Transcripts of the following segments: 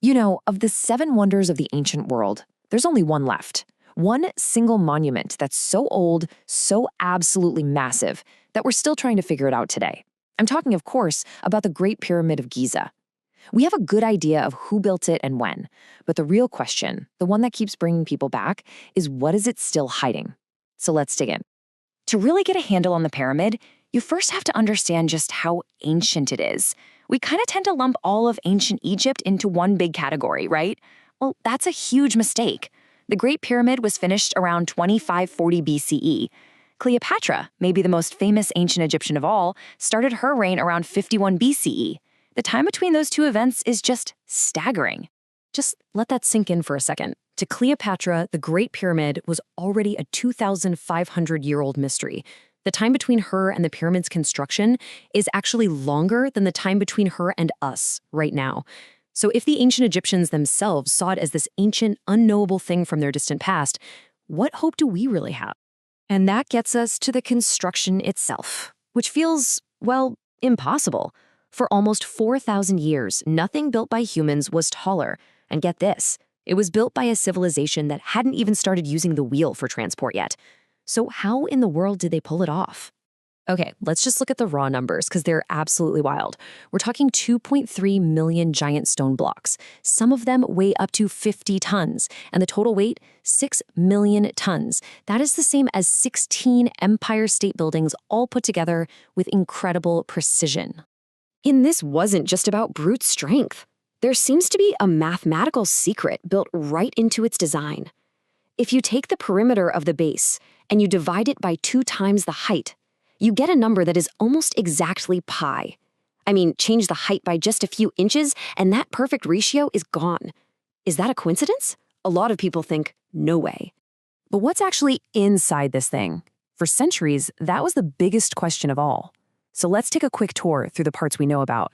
Of the seven wonders of the ancient world, there's only one left. One single monument that's so old, so absolutely massive, that we're still trying to figure it out today. I'm talking, of course, about the Great Pyramid of Giza. We have a good idea of who built it and when, but the real question, the one that keeps bringing people back, is what is it still hiding? So let's dig in. To really get a handle on the pyramid, you first have to understand just how ancient it is. We kind of tend to lump all of ancient Egypt into one big category, right? Well, that's a huge mistake. The Great Pyramid was finished around 2540 BCE. Cleopatra, maybe the most famous ancient Egyptian of all, started her reign around 51 BCE. The time between those two events is just staggering. Just let that sink in for a second. To Cleopatra, the Great Pyramid was already a 2,500-year-old mystery. The time between her and the pyramid's construction is actually longer than the time between her and us right now. So if the ancient Egyptians themselves saw it as this ancient, unknowable thing from their distant past, what hope do we really have? And that gets us to the construction itself, which feels, well, impossible. For almost 4,000 years, nothing built by humans was taller. And get this, it was built by a civilization that hadn't even started using the wheel for transport yet. So how in the world did they pull it off? Okay, let's just look at the raw numbers because they're absolutely wild. We're talking 2.3 million giant stone blocks. Some of them weigh up to 50 tons, and the total weight, 6 million tons. That is the same as 16 Empire State Buildings all put together with incredible precision. And this wasn't just about brute strength. There seems to be a mathematical secret built right into its design. If you take the perimeter of the base and you divide it by 2 times the height, you get a number that is almost exactly pi. I mean, change the height by just a few inches and that perfect ratio is gone. Is that a coincidence? A lot of people think, no way. But what's actually inside this thing? For centuries, that was the biggest question of all. So let's take a quick tour through the parts we know about.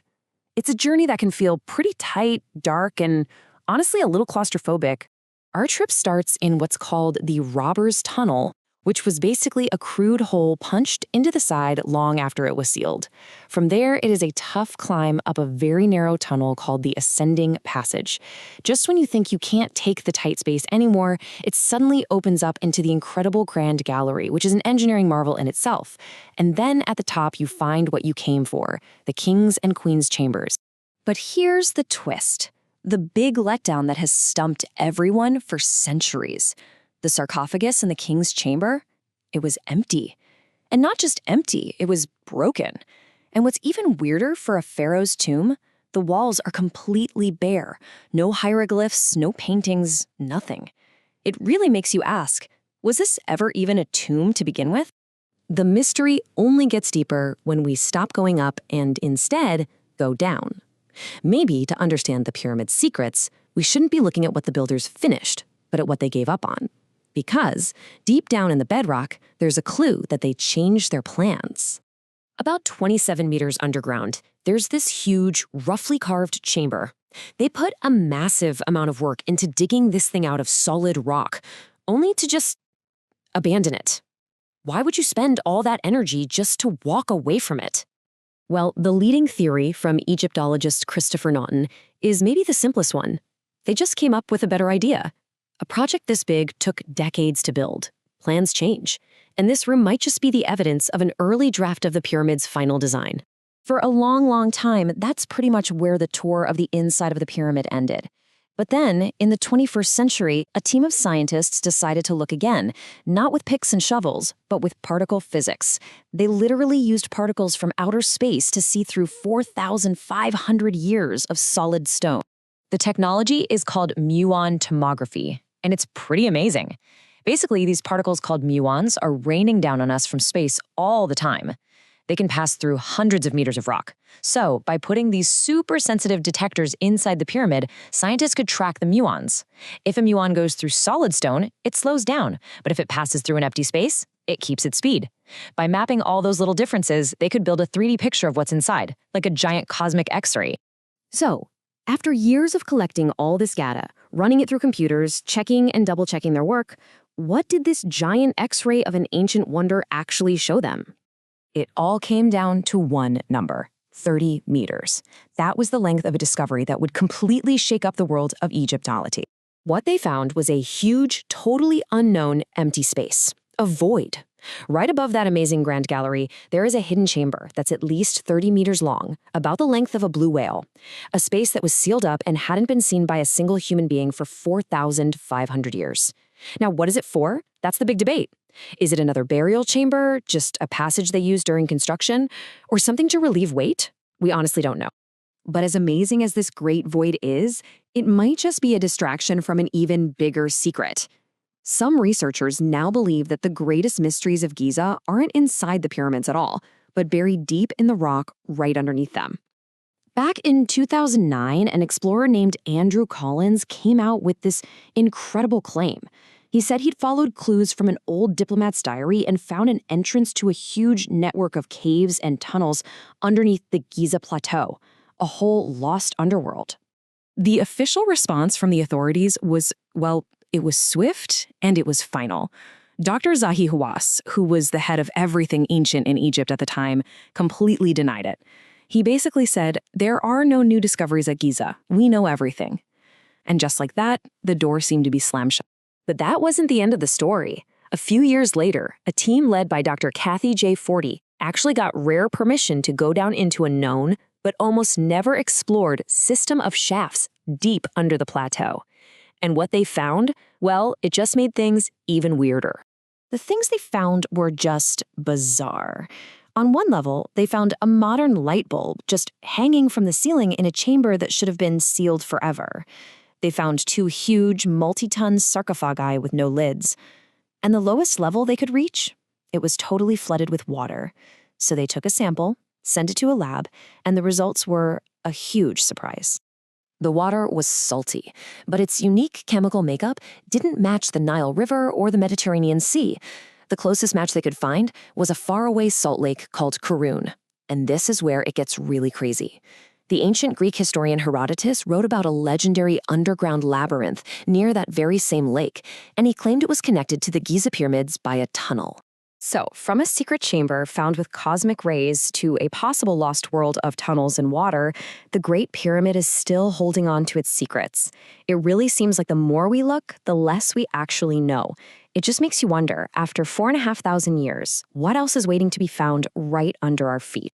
It's a journey that can feel pretty tight, dark, and honestly a little claustrophobic. Our trip starts in what's called the Robber's Tunnel, which was basically a crude hole punched into the side long after it was sealed. From there, it is a tough climb up a very narrow tunnel called the Ascending Passage. Just when you think you can't take the tight space anymore, it suddenly opens up into the incredible Grand Gallery, which is an engineering marvel in itself. And then at the top, you find what you came for, the King's and Queen's chambers. But here's the twist, the big letdown that has stumped everyone for centuries. The sarcophagus in the king's chamber, it was empty. And not just empty, it was broken. And what's even weirder for a pharaoh's tomb, the walls are completely bare. No hieroglyphs, no paintings, nothing. It really makes you ask, was this ever even a tomb to begin with? The mystery only gets deeper when we stop going up and instead go down. Maybe to understand the pyramid's secrets, we shouldn't be looking at what the builders finished, but at what they gave up on. Because deep down in the bedrock, there's a clue that they changed their plans. About 27 meters underground, there's this huge, roughly carved chamber. They put a massive amount of work into digging this thing out of solid rock, only to just abandon it. Why would you spend all that energy just to walk away from it? Well, the leading theory from Egyptologist Christopher Naughton is maybe the simplest one. They just came up with a better idea. A project this big took decades to build. Plans change, and this room might just be the evidence of an early draft of the pyramid's final design. For a long, long time, that's pretty much where the tour of the inside of the pyramid ended. But then, in the 21st century, a team of scientists decided to look again, not with picks and shovels, but with particle physics. They literally used particles from outer space to see through 4,500 years of solid stone. The technology is called muon tomography, and it's pretty amazing. Basically, these particles called muons are raining down on us from space all the time. They can pass through hundreds of meters of rock. So, by putting these super sensitive detectors inside the pyramid, scientists could track the muons. If a muon goes through solid stone, it slows down, but if it passes through an empty space, it keeps its speed. By mapping all those little differences, they could build a 3D picture of what's inside, like a giant cosmic X-ray. So, after years of collecting all this data, running it through computers, checking and double-checking their work, what did this giant X-ray of an ancient wonder actually show them? It all came down to one number, 30 meters. That was the length of a discovery that would completely shake up the world of Egyptology. What they found was a huge, totally unknown empty space, a void. Right above that amazing grand gallery, there is a hidden chamber that's at least 30 meters long, about the length of a blue whale, a space that was sealed up and hadn't been seen by a single human being for 4,500 years. Now, what is it for? That's the big debate. Is it another burial chamber, just a passage they used during construction, or something to relieve weight? We honestly don't know. But as amazing as this great void is, it might just be a distraction from an even bigger secret. Some researchers now believe that the greatest mysteries of Giza aren't inside the pyramids at all, but buried deep in the rock right underneath them. Back in 2009, an explorer named Andrew Collins came out with this incredible claim. He said he'd followed clues from an old diplomat's diary and found an entrance to a huge network of caves and tunnels underneath the Giza Plateau, a whole lost underworld. The official response from the authorities was, well, it was swift and it was final. Dr. Zahi Hawass, who was the head of everything ancient in Egypt at the time, completely denied it. He basically said, there are no new discoveries at Giza. We know everything. And just like that, the door seemed to be slammed shut. But that wasn't the end of the story. A few years later, a team led by Dr. Kathy J. Forty actually got rare permission to go down into a known, but almost never explored system of shafts deep under the plateau. And what they found? Well, it just made things even weirder. The things they found were just bizarre. On one level, they found a modern light bulb just hanging from the ceiling in a chamber that should have been sealed forever. They found two huge, multi-ton sarcophagi with no lids. And the lowest level they could reach? It was totally flooded with water. So they took a sample, sent it to a lab, and the results were a huge surprise. The water was salty, but its unique chemical makeup didn't match the Nile River or the Mediterranean Sea. The closest match they could find was a faraway salt lake called Karun. And this is where it gets really crazy. The ancient Greek historian Herodotus wrote about a legendary underground labyrinth near that very same lake, and he claimed it was connected to the Giza pyramids by a tunnel. So, from a secret chamber found with cosmic rays to a possible lost world of tunnels and water, the Great Pyramid is still holding on to its secrets. It really seems like the more we look, the less we actually know. It just makes you wonder, after 4,500 years, what else is waiting to be found right under our feet?